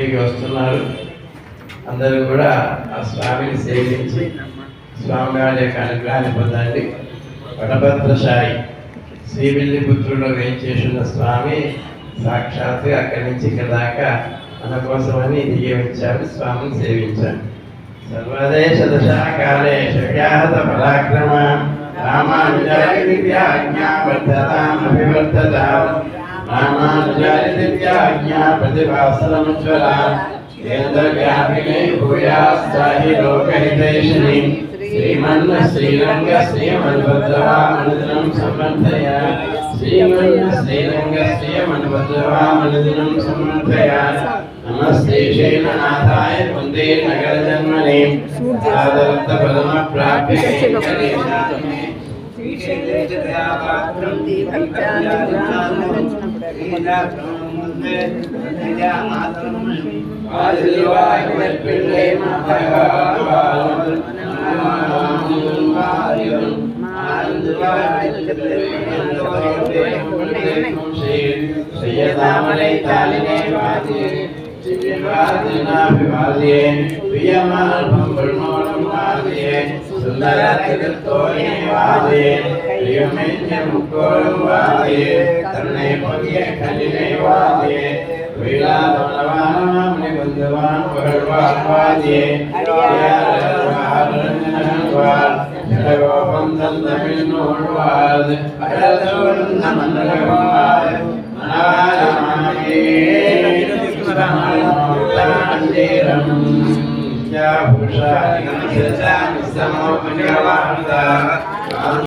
ఇక్కడికి వస్తున్నారు. అందరూ కూడా ఆ స్వామిని సేవించి స్వామివారి యొక్క అనుగ్రహాన్ని పొందండి. వడభద్రశాయి శ్రీవిల్లిపుత్రులో వేయించేసిన స్వామి సాక్షాత్తు అక్కడి నుంచి ఇక్కడ దాకా మన కోసమని దిగి వచ్చారు. స్వామిని సేవించారు. సర్వదేశ దశాకాలే శవ్యాహత పరాక్రమ రామానుజారి దివ్యాజ్ఞావర్ధతామభివర్ధతాం రామానుజారి దివ్యాజ్ఞా ప్రతిభాసరముజ్వలా కేంద్రవ్యాపినే భూయాస్తాహి లోకహితైషిణి శ్రీమన్న శ్రీరంగ శ్రీమన్భద్రవామనుదినం సమర్థయ శ్రీమన్న శ్రీరంగ శ్రీమన్భద్రవామనుదినం సమర్థయ నమస్తే శైలనాథాయ వందే నగర జన్మనే ఆదర్త పరమ ప్రాప్య శ్రీయదామలై తాలినే వాది భివాదినాభివాదియే ప్రియమాల్భం బ్రహ్మోణం వాదియే సుందరతోనే వాదియే ప్రియమేన్యముఖోరం వాదియే తరుణే పగియే ఖలినే వాదియే వీలాధనవానమామ్ని బంధువాన్ వహర్వాన్ వాదియే జడగోపం దంతమిన్నోడ్వాద్ అడదోన్న మండలగోవాద్ మనవాజమాయే మందిరం యా భూషా సమో